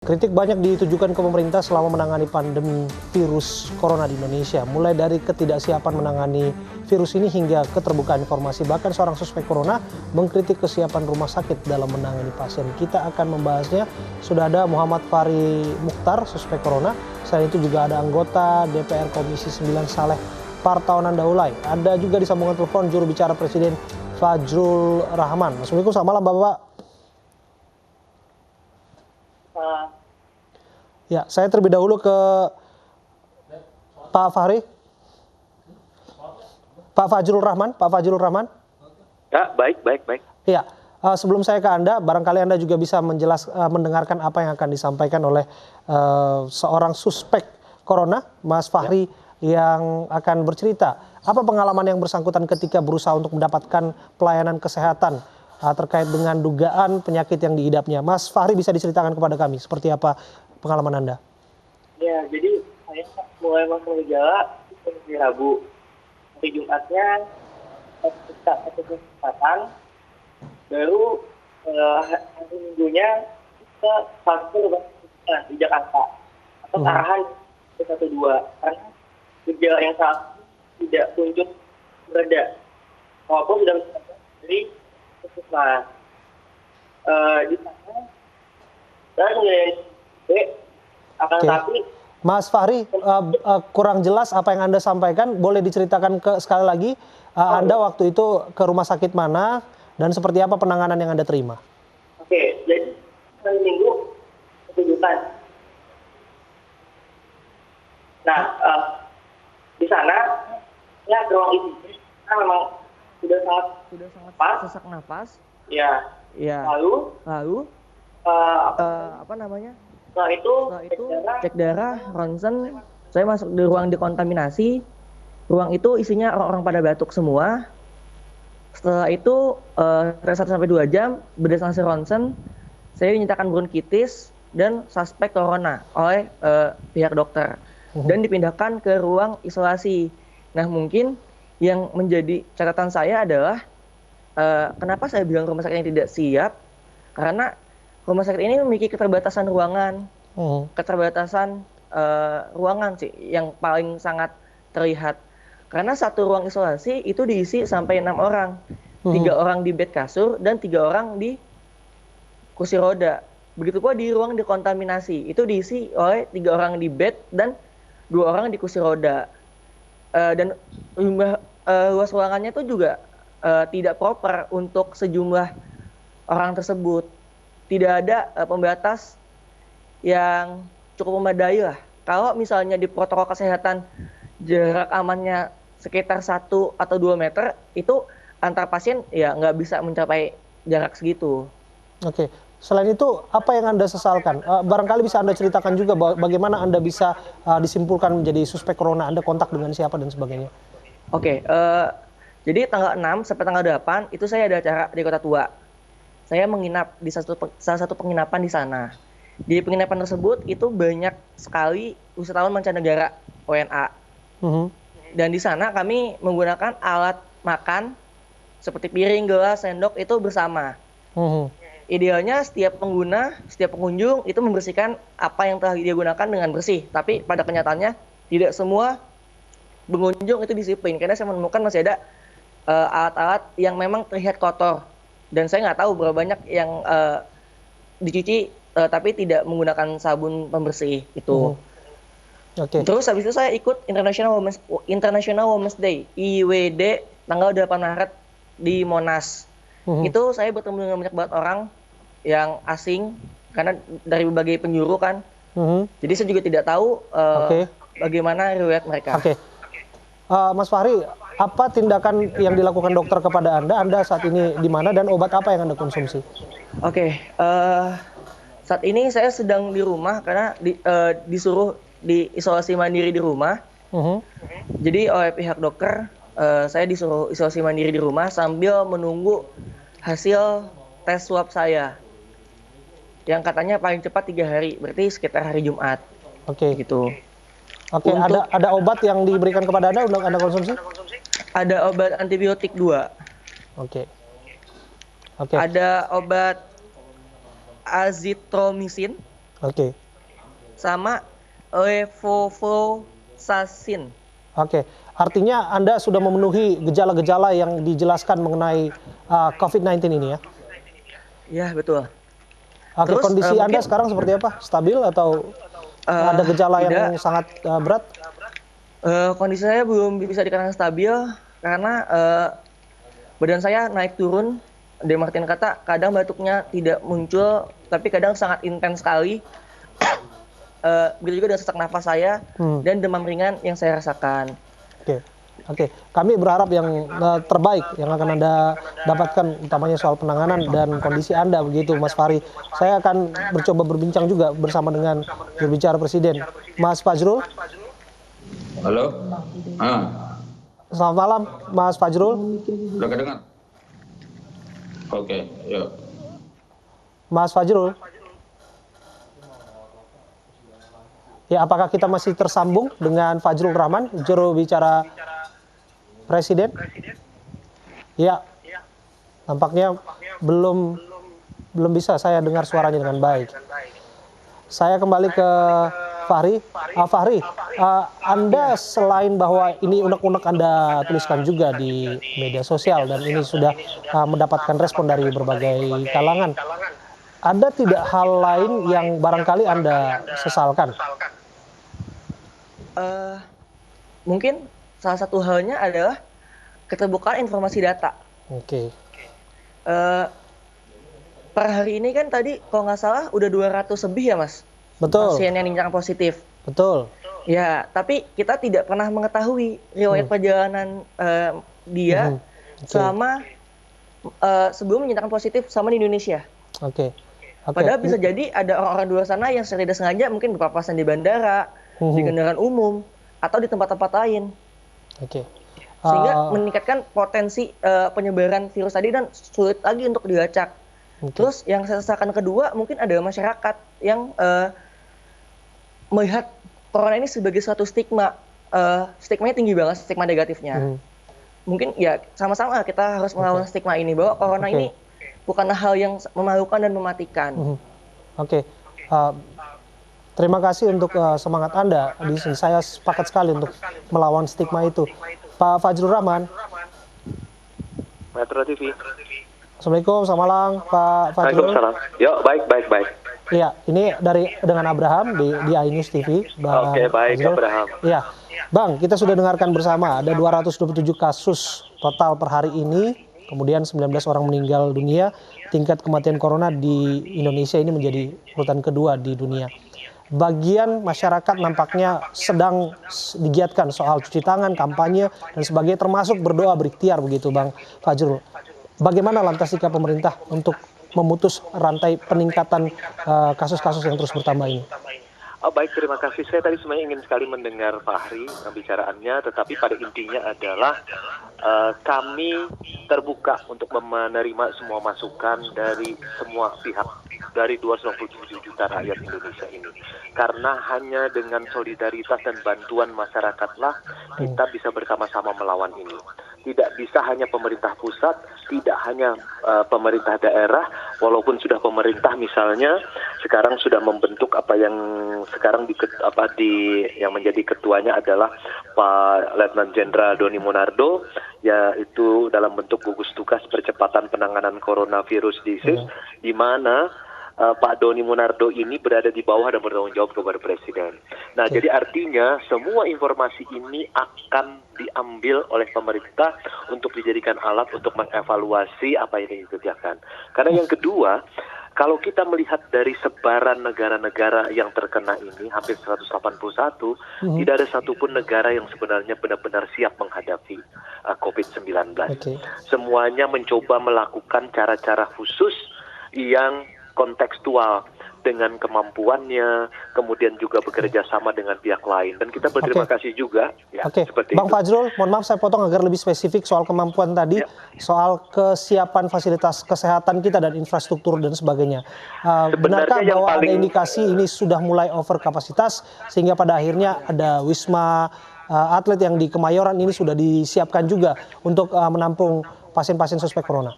Kritik banyak ditujukan ke pemerintah selama menangani pandemi virus corona di Indonesia. Mulai dari ketidaksiapan menangani virus ini hingga keterbukaan informasi. Bahkan seorang suspek corona mengkritik kesiapan rumah sakit dalam menangani pasien. Kita akan membahasnya. Sudah ada Muhammad Fahri Mukhtar, suspek corona. Selain itu juga ada anggota DPR Komisi 9 Saleh Partaunan Daulay. Ada juga di sambungan telepon juru bicara Presiden Fajrul Rahman. Assalamualaikum, selamat malam Bapak. Ya, saya terlebih dahulu ke Pak Fahri. Pak Fajrul Rahman. Ya, baik. Ya, sebelum saya ke Anda, barangkali Anda juga bisa mendengarkan apa yang akan disampaikan oleh seorang suspek corona, Mas Fahri, yang akan bercerita. Apa pengalaman yang bersangkutan ketika berusaha untuk mendapatkan pelayanan kesehatan terkait dengan dugaan penyakit yang diidapnya. Mas Fahri, bisa diceritakan kepada kami seperti apa pengalaman Anda? Ya, jadi saya mulai masuk gejala di Rabu. Hari Jumatnya kita kesempatan, baru hari Minggunya kita satu di Jakarta atau arahan ke 12 karena gejala yang saat tidak kunjung berada walaupun sudah dari puskesmas. Di sana dan akan tapi Mas Fahri, kurang jelas apa yang Anda sampaikan. Boleh diceritakan sekali lagi Anda waktu itu ke rumah sakit mana dan seperti apa penanganan yang Anda terima? Oke, jadi hari Minggu ketujuan. Nah, di sana ya ruang ICU karena memang sudah sangat sesak napas. Ya. Lalu apa namanya? Setelah itu cek darah, ronsen. Saya masuk di ruang dekontaminasi. Ruang itu isinya orang-orang pada batuk semua. Setelah itu 1-2 jam berdasarkan ronsen, saya dinyatakan bronkitis dan suspek corona oleh pihak dokter dan dipindahkan ke ruang isolasi. Nah, mungkin yang menjadi catatan saya adalah kenapa saya bilang rumah sakit ini tidak siap, karena rumah sakit ini memiliki keterbatasan ruangan. Keterbatasan ruangan sih yang paling sangat terlihat. Karena satu ruang isolasi itu diisi sampai 6 orang. 3 orang di bed kasur dan 3 orang di kursi roda. Begitu pula di ruang dekontaminasi, itu diisi oleh 3 orang di bed dan 2 orang di kursi roda. Dan luas ruangannya itu juga tidak proper untuk sejumlah orang tersebut. Tidak ada pembatas yang cukup memadai lah. Kalau misalnya di protokol kesehatan jarak amannya sekitar 1 atau 2 meter, itu antar pasien ya nggak bisa mencapai jarak segitu. Oke. Selain itu, apa yang Anda sesalkan? Barangkali bisa Anda ceritakan juga bagaimana Anda bisa disimpulkan menjadi suspek corona, Anda kontak dengan siapa dan sebagainya. Oke, jadi tanggal 6 sampai tanggal 8 itu saya ada acara di Kota Tua. Saya menginap di salah satu penginapan di sana. Di penginapan tersebut itu banyak sekali wisatawan mancanegara WNA. Dan di sana kami menggunakan alat makan seperti piring, gelas, sendok itu bersama. Idealnya setiap pengunjung itu membersihkan apa yang telah dia gunakan dengan bersih. Tapi pada kenyataannya tidak semua pengunjung itu disiplin. Karena saya menemukan masih ada alat-alat yang memang terlihat kotor. Dan saya nggak tahu berapa banyak yang dicuci tapi tidak menggunakan sabun pembersih itu. Terus habis itu saya ikut International Women's Day IWD tanggal 8 Maret di Monas. Itu saya bertemu dengan banyak banget orang yang asing karena dari berbagai penjuru kan. Jadi saya juga tidak tahu bagaimana riwayat mereka. Mas Fahri, apa tindakan yang dilakukan dokter kepada Anda? Anda saat ini di mana dan obat apa yang Anda konsumsi? Saat ini saya sedang di rumah karena disuruh diisolasi mandiri di rumah. Jadi oleh pihak dokter saya disuruh isolasi mandiri di rumah sambil menunggu hasil tes swab saya. Yang katanya paling cepat 3 hari, berarti sekitar hari Jumat. Gitu. Ada obat yang diberikan kepada Anda untuk Anda konsumsi? Ada obat antibiotik 2. Ada obat azitromisin Oke. sama levofloxacin. Oke. Artinya Anda sudah memenuhi gejala-gejala yang dijelaskan mengenai COVID-19 ini ya? Ya, betul. Oke, Terus, kondisi Anda mungkin sekarang seperti apa? Stabil atau ada gejala yang tidak. sangat berat? Kondisi saya belum bisa dikatakan stabil karena badan saya naik turun. Martin kata kadang batuknya tidak muncul, tapi kadang sangat intens sekali. Begitu juga dengan sesak nafas saya dan demam ringan yang saya rasakan. Oke. Kami berharap yang terbaik yang akan Anda dapatkan, utamanya soal penanganan dan kondisi Anda begitu, Mas Fahri. Saya akan mencoba berbincang juga bersama dengan juru bicara Presiden, Mas Fajrul. Halo. Selamat malam, Mas Fajrul. Udah kedengar? Oke, yuk. Mas Fajrul. Ya, apakah kita masih tersambung dengan Fajrul Rahman, juru bicara Presiden? Ya, nampaknya belum bisa saya dengar suaranya dengan baik. Saya kembali ke Fahri. Fahri, Anda selain bahwa ini unek-unek Anda tuliskan juga di media sosial dan ini sudah mendapatkan respon dari berbagai kalangan, ada tidak hal lain yang barangkali Anda sesalkan? Mungkin salah satu halnya adalah keterbukaan informasi data. Oke. Per hari ini kan tadi kalau nggak salah udah 200 lebih ya, Mas? Betul. Pasien yang dinyatakan positif. Betul. Ya, tapi kita tidak pernah mengetahui riwayat perjalanan dia selama sebelum dinyatakan positif sama di Indonesia. Oke. Padahal bisa jadi ada orang-orang di luar sana yang secara tidak sengaja mungkin berpapasan di bandara, di kendaraan umum, atau di tempat-tempat lain. Oke. Sehingga meningkatkan potensi penyebaran virus tadi dan sulit lagi untuk dilacak. Terus yang saya sesalkan kedua mungkin ada masyarakat yang melihat corona ini sebagai suatu stigma. Stigmanya tinggi banget, stigma negatifnya. Mungkin ya sama-sama kita harus melawan stigma ini bahwa corona ini bukan hal yang memalukan dan mematikan. Oke. Terima kasih untuk semangat Anda di sini. Saya sepakat sekali untuk melawan stigma itu. Pak Fajrul Rahman. Metro TV. Assalamualaikum, selamat malam Pak Fajrul. Waalaikumsalam. Yo, baik. Iya, ini dengan Abraham di iNews TV. Oke, baik Fajrul. Abraham. Iya, Bang, kita sudah dengarkan bersama ada 227 kasus total per hari ini. Kemudian 19 orang meninggal dunia. Tingkat kematian corona di Indonesia ini menjadi urutan kedua di dunia. Bagian masyarakat nampaknya sedang digiatkan soal cuci tangan, kampanye, dan sebagainya, termasuk berdoa berikhtiar begitu Bang Fajrul. Bagaimana lantas sikap pemerintah untuk memutus rantai peningkatan kasus-kasus yang terus bertambah ini? Oh, baik, terima kasih. Saya tadi sebenarnya ingin sekali mendengar Fahri pembicaraannya, tetapi pada intinya adalah kami terbuka untuk menerima semua masukan dari semua pihak, dari 227 juta rakyat Indonesia ini. Karena hanya dengan solidaritas dan bantuan masyarakatlah kita bisa bersama-sama melawan ini. Tidak bisa hanya pemerintah pusat, tidak hanya pemerintah daerah, walaupun sudah pemerintah misalnya sekarang sudah membentuk apa yang sekarang yang menjadi ketuanya adalah Pak Letnan Jenderal Doni Monardo, yaitu dalam bentuk gugus tugas percepatan penanganan coronavirus disease, di mana Pak Doni Monardo ini berada di bawah dan bertanggung jawab kepada Presiden. Nah, jadi artinya semua informasi ini akan diambil oleh pemerintah untuk dijadikan alat untuk mengevaluasi apa yang dikerjakan. Karena yang kedua, kalau kita melihat dari sebaran negara-negara yang terkena ini, hampir 181, tidak ada satupun negara yang sebenarnya benar-benar siap menghadapi COVID-19. Semuanya mencoba melakukan cara-cara khusus yang kontekstual dengan kemampuannya, kemudian juga bekerja sama dengan pihak lain. Dan kita berterima kasih juga. Ya, seperti Bang itu. Fajrul, mohon maaf saya potong agar lebih spesifik soal kemampuan tadi, soal kesiapan fasilitas kesehatan kita dan infrastruktur dan sebagainya. Benarkah bahwa ada indikasi ini sudah mulai over kapasitas, sehingga pada akhirnya ada Wisma Atlet yang di Kemayoran ini sudah disiapkan juga untuk menampung pasien-pasien suspek corona?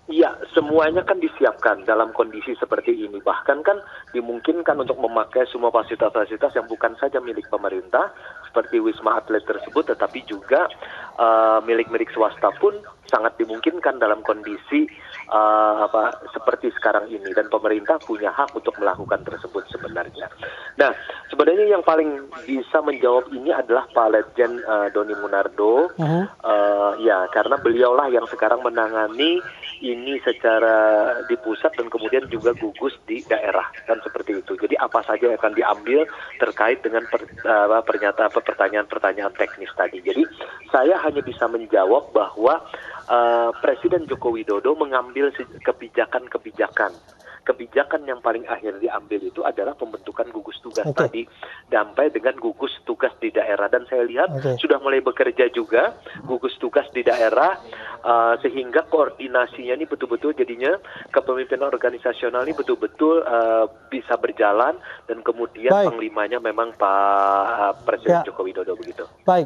Iya, semuanya kan disiapkan dalam kondisi seperti ini. Bahkan kan dimungkinkan untuk memakai semua fasilitas-fasilitas yang bukan saja milik pemerintah seperti Wisma Atlet tersebut, tetapi juga milik-milik swasta pun sangat dimungkinkan dalam kondisi seperti sekarang ini, dan pemerintah punya hak untuk melakukan tersebut sebenarnya. Nah, sebenarnya yang paling bisa menjawab ini adalah Pak Letjen Doni Munardo, ya, karena beliaulah yang sekarang menangani ini secara di pusat dan kemudian juga gugus di daerah, kan seperti itu. Jadi apa saja yang akan diambil terkait dengan pertanyaan-pertanyaan teknis tadi. Jadi saya hanya bisa menjawab bahwa Presiden Joko Widodo mengambil kebijakan yang paling akhir diambil itu adalah pembentukan gugus tugas tadi, sampai dengan gugus tugas di daerah, dan saya lihat sudah mulai bekerja juga gugus tugas di daerah, sehingga koordinasinya ini betul-betul jadinya kepemimpinan organisasional ini betul-betul bisa berjalan, dan kemudian panglimanya memang Pak Presiden Joko Widodo begitu. Baik,